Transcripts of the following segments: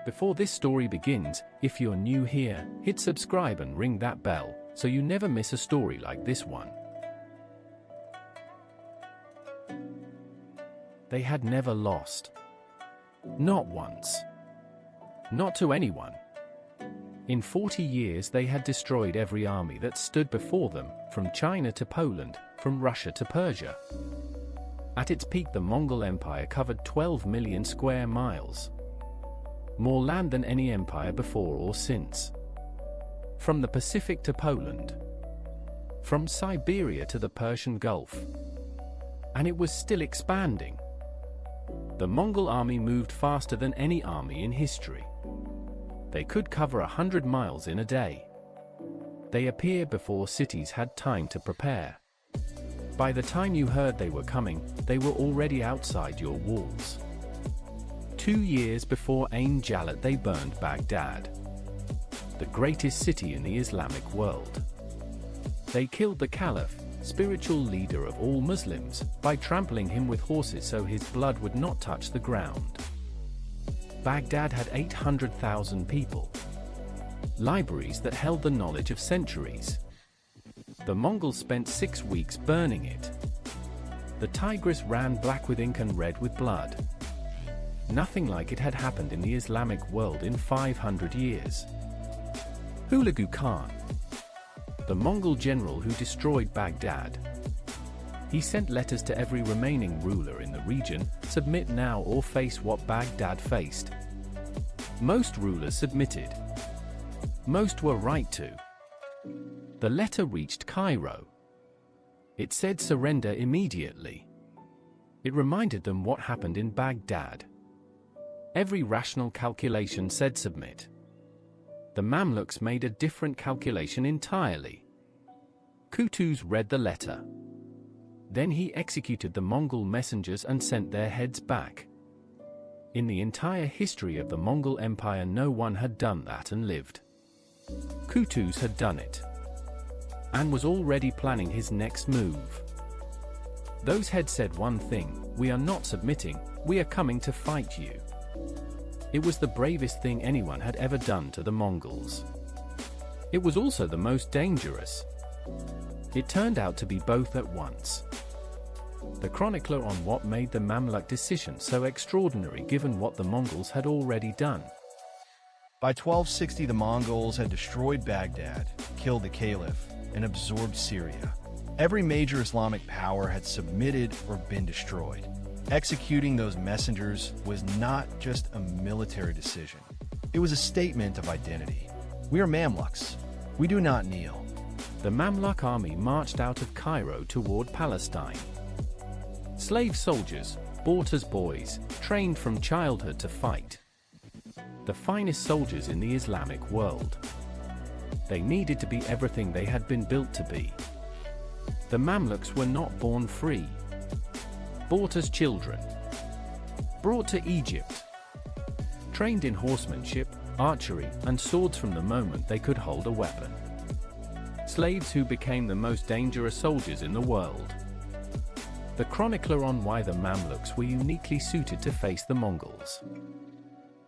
Before this story begins, if you're new here, hit subscribe and ring that bell, so you never miss a story like this one. They had never lost. Not once. Not to anyone. In 40 years they had destroyed every army that stood before them, from China to Poland, from Russia to Persia. At its peak the Mongol Empire covered 12 million square miles. More land than any empire before or since. From the Pacific to Poland. From Siberia to the Persian Gulf. And it was still expanding. The Mongol army moved faster than any army in history. They could cover 100 miles in a day. They appeared before cities had time to prepare. By the time you heard they were coming, they were already outside your walls. 2 years before Ain Jalut they burned Baghdad, the greatest city in the Islamic world. They killed the Caliph, spiritual leader of all Muslims, by trampling him with horses so his blood would not touch the ground. Baghdad had 800,000 people. Libraries that held the knowledge of centuries. The Mongols spent 6 weeks burning it. The Tigris ran black with ink and red with blood. Nothing like it had happened in the Islamic world in 500 years. Hulagu Khan, the Mongol general who destroyed Baghdad. He sent letters to every remaining ruler in the region, submit now or face what Baghdad faced. Most rulers submitted. Most were right to. The letter reached Cairo. It said surrender immediately. It reminded them what happened in Baghdad. Every rational calculation said submit. The Mamluks made a different calculation entirely. Qutuz read the letter. Then he executed the Mongol messengers and sent their heads back. In the entire history of the Mongol Empire no one had done that and lived. Qutuz had done it. And was already planning his next move. Those heads said one thing: we are not submitting, we are coming to fight you. It was the bravest thing anyone had ever done to the Mongols. It was also the most dangerous. It turned out to be both at once. The chronicler on what made the Mamluk decision so extraordinary given what the Mongols had already done. By 1260 the Mongols had destroyed Baghdad, killed the Caliph, and absorbed Syria. Every major Islamic power had submitted or been destroyed. Executing those messengers was not just a military decision. It was a statement of identity. We are Mamluks. We do not kneel. The Mamluk army marched out of Cairo toward Palestine. Slave soldiers, bought as boys, trained from childhood to fight. The finest soldiers in the Islamic world. They needed to be everything they had been built to be. The Mamluks were not born free. Bought as children. Brought to Egypt. Trained in horsemanship, archery, and swords from the moment they could hold a weapon. Slaves who became the most dangerous soldiers in the world. The chronicler on why the Mamluks were uniquely suited to face the Mongols.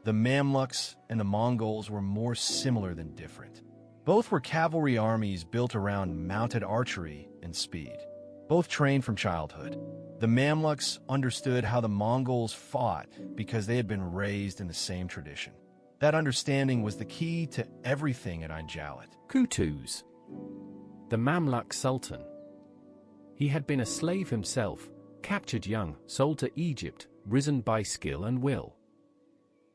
The Mamluks and the Mongols were more similar than different. Both were cavalry armies built around mounted archery and speed. Both trained from childhood. The Mamluks understood how the Mongols fought because they had been raised in the same tradition. That understanding was the key to everything at Ain Jalut. Qutuz, the Mamluk Sultan. He had been a slave himself, captured young, sold to Egypt, risen by skill and will.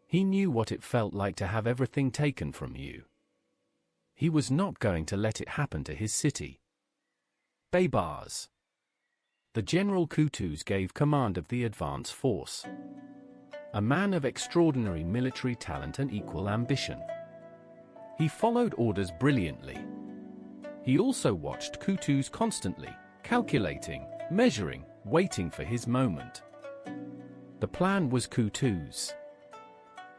He knew what it felt like to have everything taken from you. He was not going to let it happen to his city. Baybars. The General Qutuz gave command of the advance force. A man of extraordinary military talent and equal ambition. He followed orders brilliantly. He also watched Qutuz constantly, calculating, measuring, waiting for his moment. The plan was Qutuz.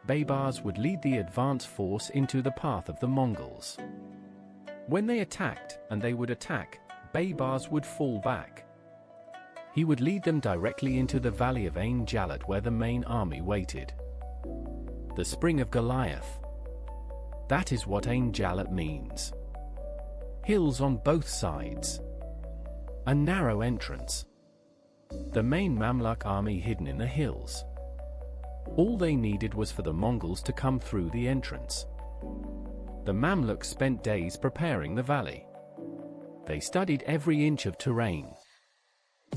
Baybars would lead the advance force into the path of the Mongols. When they attacked, and they would attack, Baybars would fall back. He would lead them directly into the valley of Ain Jalut where the main army waited. The Spring of Goliath. That is what Ain Jalut means. Hills on both sides. A narrow entrance. The main Mamluk army hidden in the hills. All they needed was for the Mongols to come through the entrance. The Mamluks spent days preparing the valley. They studied every inch of terrain.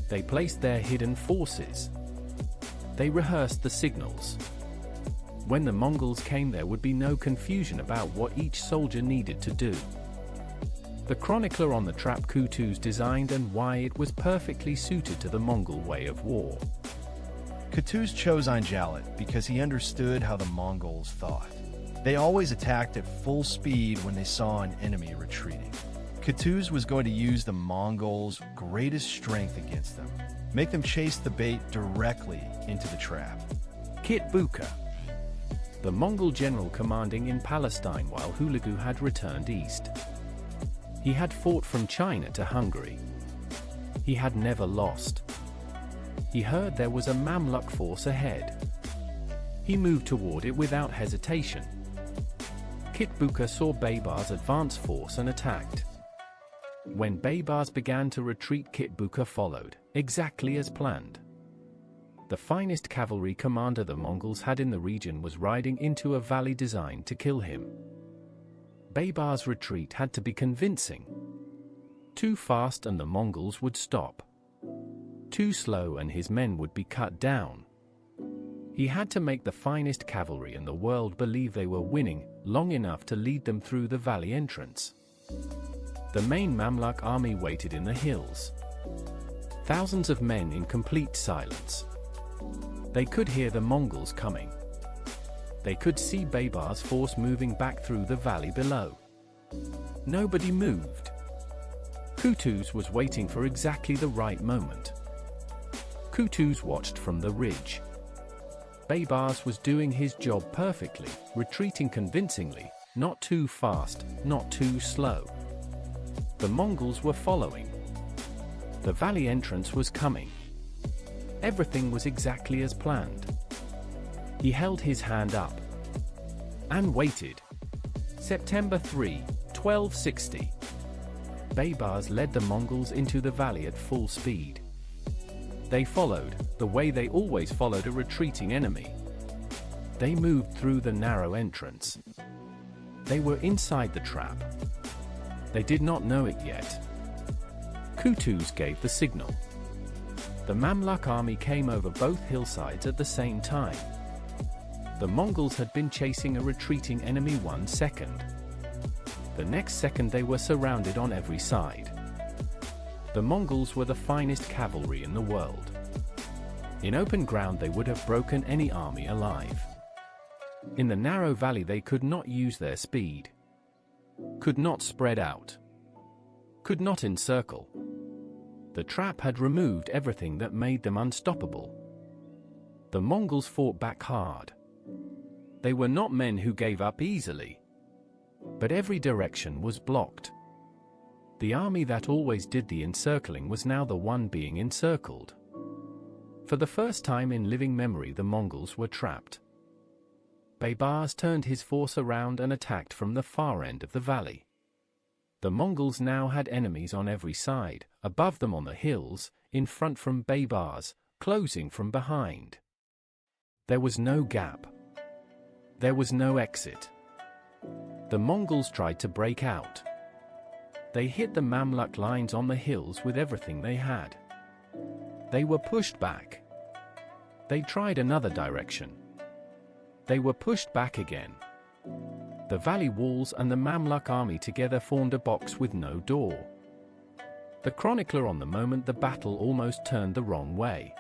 They placed their hidden forces. They rehearsed the signals. When the Mongols came, there would be no confusion about what each soldier needed to do. The chronicler on the trap Qutuz designed and why it was perfectly suited to the Mongol way of war. Qutuz chose Ain Jalut because he understood how the Mongols thought. They always attacked at full speed when they saw an enemy retreating. Qutuz was going to use the Mongols' greatest strength against them, make them chase the bait directly into the trap. Qutuz, the Mongol general commanding in Palestine while Hulagu had returned east. He had fought from China to Hungary. He had never lost. He heard there was a Mamluk force ahead. He moved toward it without hesitation. Qutuz saw Baybars' advance force and attacked. When Baybars began to retreat, Qutuz followed, exactly as planned. The finest cavalry commander the Mongols had in the region was riding into a valley designed to kill him. Baybars' retreat had to be convincing. Too fast and the Mongols would stop. Too slow and his men would be cut down. He had to make the finest cavalry in the world believe they were winning long enough to lead them through the valley entrance. The main Mamluk army waited in the hills. Thousands of men in complete silence. They could hear the Mongols coming. They could see Baybars' force moving back through the valley below. Nobody moved. Qutuz was waiting for exactly the right moment. Qutuz watched from the ridge. Baybars was doing his job perfectly, retreating convincingly, not too fast, not too slow. The Mongols were following. The valley entrance was coming. Everything was exactly as planned. He held his hand up and waited. September 3, 1260. Baybars led the Mongols into the valley at full speed. They followed, the way they always followed a retreating enemy. They moved through the narrow entrance. They were inside the trap. They did not know it yet. Qutuz gave the signal. The Mamluk army came over both hillsides at the same time. The Mongols had been chasing a retreating enemy 1 second. The next second they were surrounded on every side. The Mongols were the finest cavalry in the world. In open ground they would have broken any army alive. In the narrow valley they could not use their speed, could not spread out, could not encircle. The trap had removed everything that made them unstoppable. The Mongols fought back hard. They were not men who gave up easily. But every direction was blocked. The army that always did the encircling was now the one being encircled. For the first time in living memory the Mongols were trapped. Baybars turned his force around and attacked from the far end of the valley. The Mongols now had enemies on every side, above them on the hills, in front from Baybars, closing from behind. There was no gap. There was no exit. The Mongols tried to break out. They hit the Mamluk lines on the hills with everything they had. They were pushed back. They tried another direction. They were pushed back again. The valley walls and the Mamluk army together formed a box with no door. The chronicler on the moment the battle almost turned the wrong way.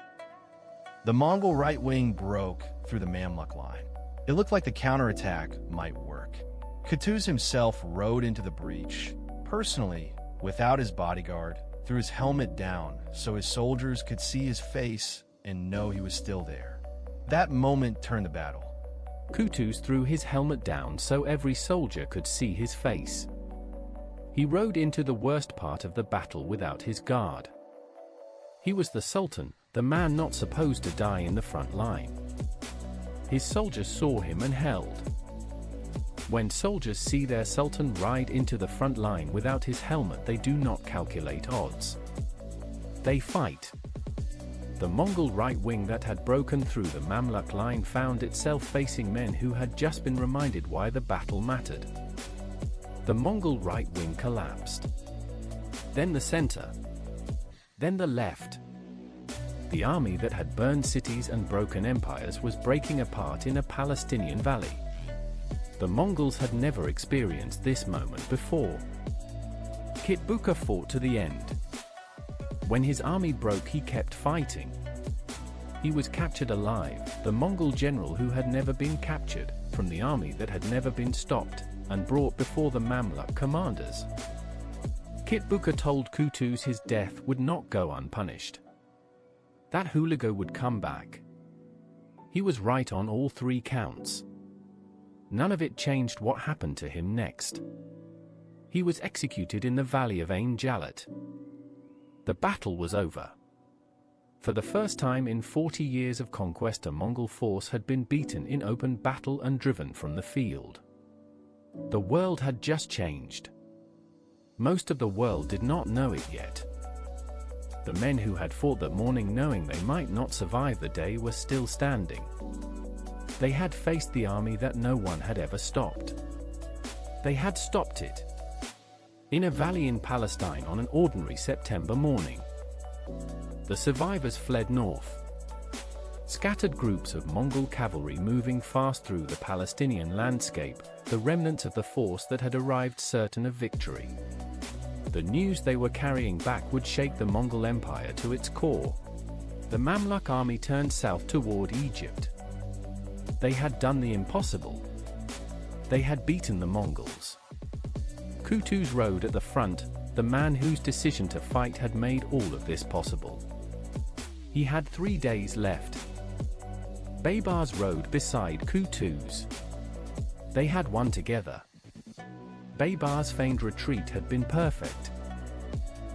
The Mongol right wing broke through the Mamluk line. It looked like the counterattack might work. Qutuz himself rode into the breach, personally, without his bodyguard, threw his helmet down so his soldiers could see his face and know he was still there. That moment turned the battle. Qutuz threw his helmet down so every soldier could see his face. He rode into the worst part of the battle without his guard. He was the Sultan, the man not supposed to die in the front line. His soldiers saw him and held. When soldiers see their sultan ride into the front line without his helmet, they do not calculate odds. They fight. The Mongol right wing that had broken through the Mamluk line found itself facing men who had just been reminded why the battle mattered. The Mongol right wing collapsed. Then the center. Then the left. The army that had burned cities and broken empires was breaking apart in a Palestinian valley. The Mongols had never experienced this moment before. Qutuz fought to the end. When his army broke, he kept fighting. He was captured alive, the Mongol general who had never been captured, from the army that had never been stopped, and brought before the Mamluk commanders. Qutuz told Qutuz his death would not go unpunished. That hooligan would come back. He was right on all three counts. None of it changed what happened to him next. He was executed in the Valley of Ain Jalut. The battle was over. For the first time in 40 years of conquest, a Mongol force had been beaten in open battle and driven from the field. The world had just changed. Most of the world did not know it yet. The men who had fought that morning knowing they might not survive the day were still standing. They had faced the army that no one had ever stopped. They had stopped it. In a valley in Palestine on an ordinary September morning. The survivors fled north. Scattered groups of Mongol cavalry moving fast through the Palestinian landscape, the remnants of the force that had arrived certain of victory. The news they were carrying back would shake the Mongol Empire to its core. The Mamluk army turned south toward Egypt. They had done the impossible. They had beaten the Mongols. Qutuz rode at the front, the man whose decision to fight had made all of this possible. He had 3 days left. Baybars rode beside Qutuz. They had won together. Baybars' feigned retreat had been perfect.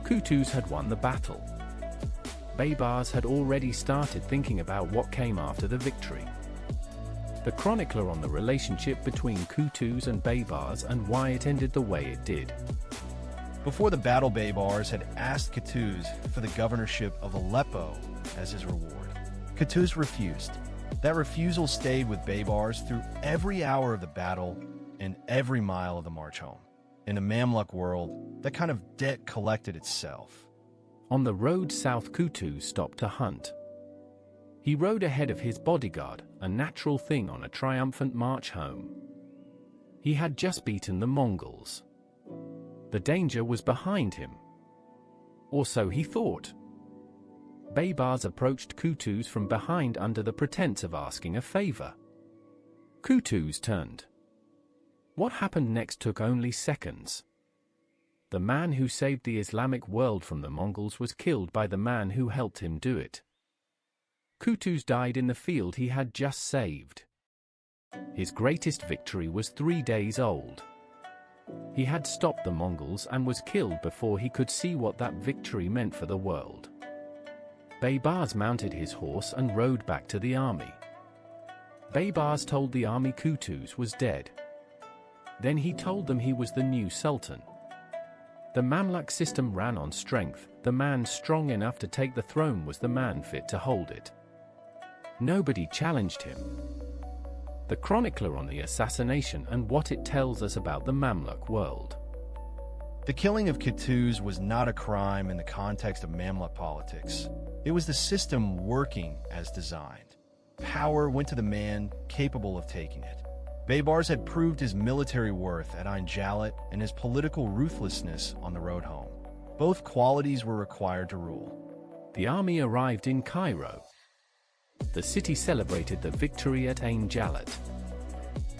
Qutuz had won the battle. Baybars had already started thinking about what came after the victory. The chronicler on the relationship between Qutuz and Baybars and why it ended the way it did. Before the battle, Baybars had asked Qutuz for the governorship of Aleppo as his reward. Qutuz refused. That refusal stayed with Baybars through every hour of the battle and every mile of the march home. In a Mamluk world, that kind of debt collected itself. On the road south, Qutuz stopped to hunt. He rode ahead of his bodyguard, a natural thing on a triumphant march home. He had just beaten the Mongols. The danger was behind him. Or so he thought. Baybars approached Qutuz from behind under the pretense of asking a favor. Qutuz turned. What happened next took only seconds. The man who saved the Islamic world from the Mongols was killed by the man who helped him do it. Qutuz died in the field he had just saved. His greatest victory was 3 days old. He had stopped the Mongols and was killed before he could see what that victory meant for the world. Baybars mounted his horse and rode back to the army. Baybars told the army Qutuz was dead. Then he told them he was the new sultan. The Mamluk system ran on strength. The man strong enough to take the throne was the man fit to hold it. Nobody challenged him. The chronicler on the assassination and what it tells us about the Mamluk world. The killing of Qutuz was not a crime in the context of Mamluk politics. It was the system working as designed. Power went to the man capable of taking it. Baybars had proved his military worth at Ain Jalut and his political ruthlessness on the road home. Both qualities were required to rule. The army arrived in Cairo. The city celebrated the victory at Ain Jalut.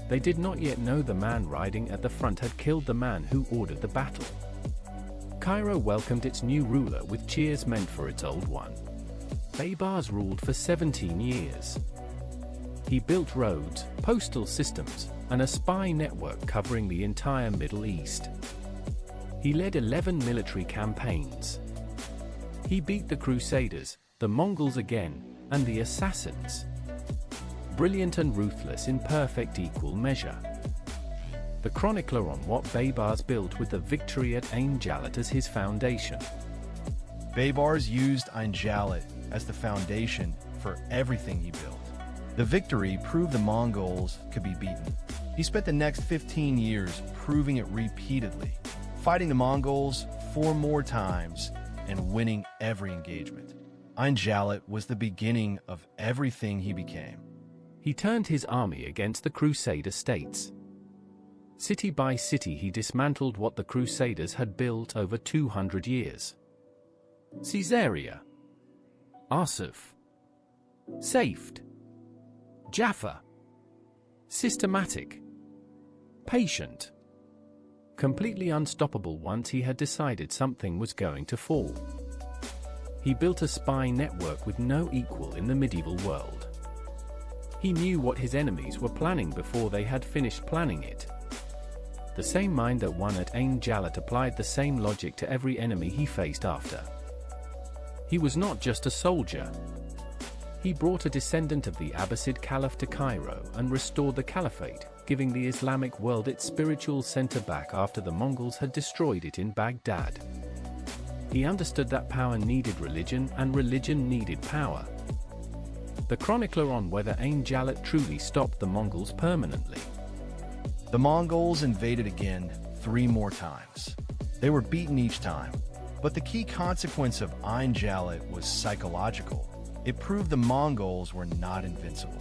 They did not yet know the man riding at the front had killed the man who ordered the battle. Cairo welcomed its new ruler with cheers meant for its old one. Baybars ruled for 17 years. He built roads, postal systems, and a spy network covering the entire Middle East. He led 11 military campaigns. He beat the Crusaders, the Mongols again, and the Assassins. brilliant and ruthless in perfect equal measure. The chronicler on what Baybars built with the victory at Ain Jalut as his foundation. Baybars used Ain Jalut as the foundation for everything he built. The victory proved the Mongols could be beaten. He spent the next 15 years proving it repeatedly, fighting the Mongols 4 more times and winning every engagement. Ain Jalut was the beginning of everything he became. He turned his army against the Crusader states. City by city he dismantled what the Crusaders had built over 200 years. Caesarea, Arsuf, Safed, Jaffa. Systematic, patient, completely unstoppable once he had decided something was going to fall. He built a spy network with no equal in the medieval world. He knew what his enemies were planning before they had finished planning it. The same mind that won at Ain Jalut applied the same logic to every enemy he faced after. He was not just a soldier. He brought a descendant of the Abbasid Caliph to Cairo and restored the Caliphate, giving the Islamic world its spiritual center back after the Mongols had destroyed it in Baghdad. He understood that power needed religion and religion needed power. The chronicler on whether Ain Jalut truly stopped the Mongols permanently. The Mongols invaded again 3 more times. They were beaten each time, but the key consequence of Ain Jalut was psychological. It proved the Mongols were not invincible.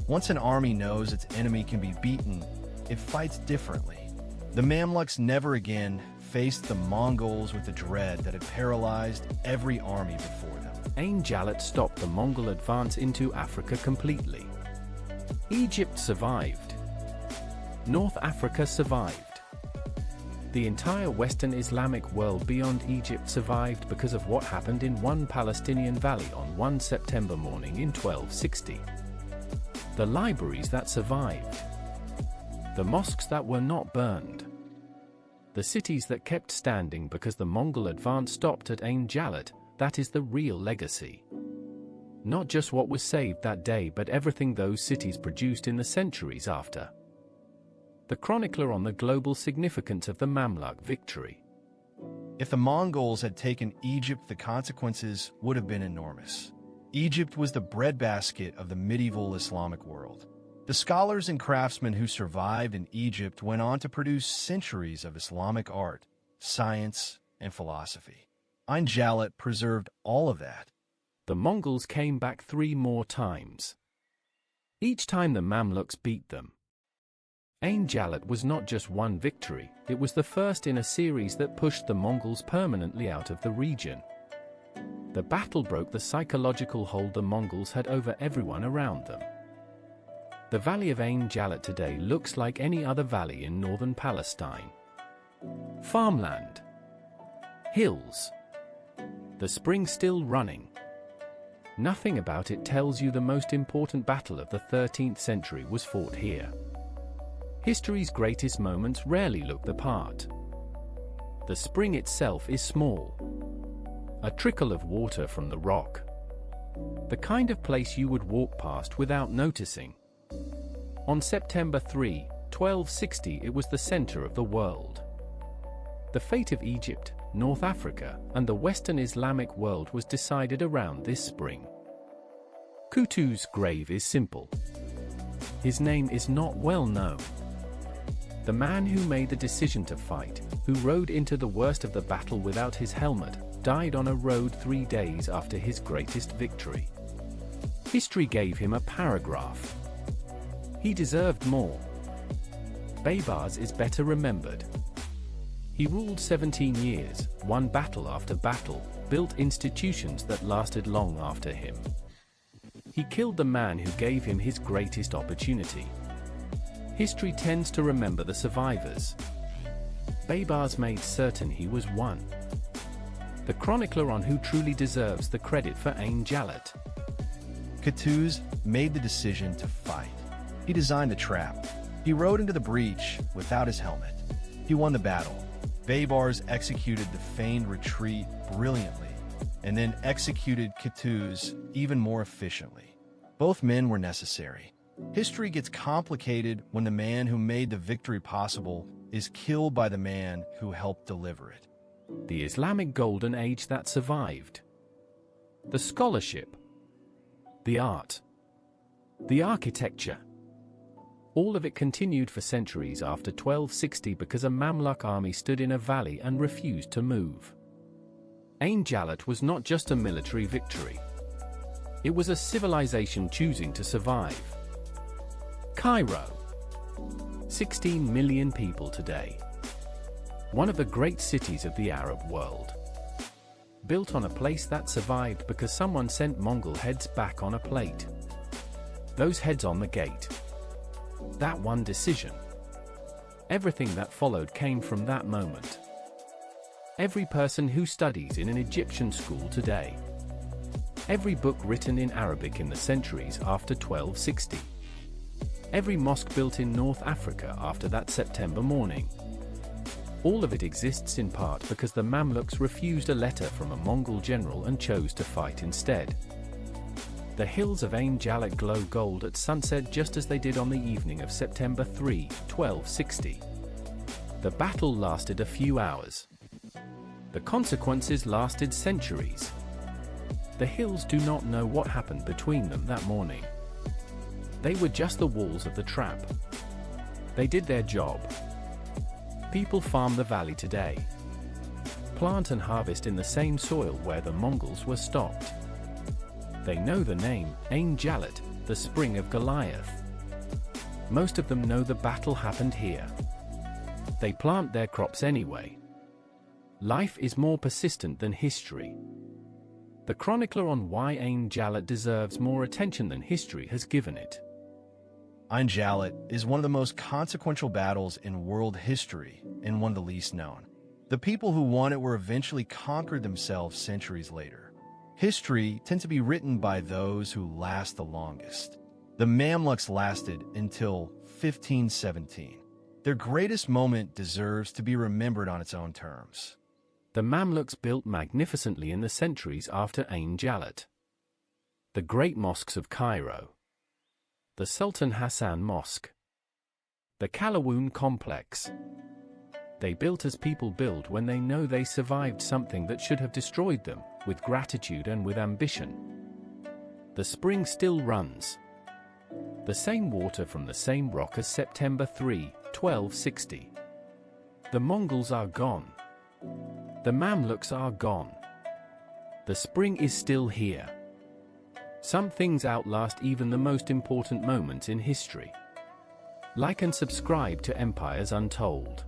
Once an army knows its enemy can be beaten, it fights differently. The Mamluks never again faced the Mongols with the dread that had paralyzed every army before them. Ain Jalut stopped the Mongol advance into Africa completely. Egypt survived. North Africa survived. The entire Western Islamic world beyond Egypt survived because of what happened in one Palestinian valley on one September morning in 1260. The libraries that survived. The mosques that were not burned. The cities that kept standing because the Mongol advance stopped at Ain Jalut, that is the real legacy. Not just what was saved that day, but everything those cities produced in the centuries after. The chronicler on the global significance of the Mamluk victory. If the Mongols had taken Egypt, the consequences would have been enormous. Egypt was the breadbasket of the medieval Islamic world. The scholars and craftsmen who survived in Egypt went on to produce centuries of Islamic art, science, and philosophy. Ain Jalut preserved all of that. The Mongols came back 3 more times. Each time the Mamluks beat them. Ain Jalut was not just one victory, it was the first in a series that pushed the Mongols permanently out of the region. The battle broke the psychological hold the Mongols had over everyone around them. The valley of Ain Jalut today looks like any other valley in northern Palestine. Farmland. Hills. The spring still running. Nothing about it tells you the most important battle of the 13th century was fought here. History's greatest moments rarely look the part. The spring itself is small. A trickle of water from the rock. The kind of place you would walk past without noticing. On September 3, 1260, it was the center of the world. The fate of Egypt, North Africa, and the Western Islamic world was decided around this spring. Qutuz's grave is simple. His name is not well known. The man who made the decision to fight, who rode into the worst of the battle without his helmet, died on a road 3 days after his greatest victory. History gave him a paragraph. He deserved more. Baybars is better remembered. He ruled 17 years, won battle after battle, built institutions that lasted long after him. He killed the man who gave him his greatest opportunity. History tends to remember the survivors. Baybars made certain he was one. The chronicler on who truly deserves the credit for Ain Jalut. Qutuz made the decision to fight. He designed the trap. He rode into the breach without his helmet. He won the battle. Baybars executed the feigned retreat brilliantly, and then executed Qutuz even more efficiently. Both men were necessary. History gets complicated when the man who made the victory possible is killed by the man who helped deliver it. The Islamic Golden Age that survived. The scholarship. The art. The architecture. All of it continued for centuries after 1260 because a Mamluk army stood in a valley and refused to move. Ain Jalut was not just a military victory. It was a civilization choosing to survive. Cairo. 16 million people today. One of the great cities of the Arab world. Built on a place that survived because someone sent Mongol heads back on a plate. Those heads on the gate. That one decision. Everything that followed came from that moment. Every person who studies in an Egyptian school today. Every book written in Arabic in the centuries after 1260. Every mosque built in North Africa after that September morning. All of it exists in part because the Mamluks refused a letter from a Mongol general and chose to fight instead. The hills of Ain Jalut glow gold at sunset just as they did on the evening of September 3, 1260. The battle lasted a few hours. The consequences lasted centuries. The hills do not know what happened between them that morning. They were just the walls of the trap. They did their job. People farm the valley today. Plant and harvest in the same soil where the Mongols were stopped. They know the name, Ain Jalut, the spring of Goliath. Most of them know the battle happened here. They plant their crops anyway. Life is more persistent than history. The chronicler on why Ain Jalut deserves more attention than history has given it. Ain Jalut is one of the most consequential battles in world history and one of the least known. The people who won it were eventually conquered themselves centuries later. History tends to be written by those who last the longest. The Mamluks lasted until 1517. Their greatest moment deserves to be remembered on its own terms. The Mamluks built magnificently in the centuries after Ain Jalut. The great mosques of Cairo. The Sultan Hassan Mosque. The Kalawoon Complex. They built as people build when they know they survived something that should have destroyed them, with gratitude and with ambition. The spring still runs. The same water from the same rock as September 3, 1260. The Mongols are gone. The Mamluks are gone. The spring is still here. Some things outlast even the most important moments in history. Like and subscribe to Empires Untold.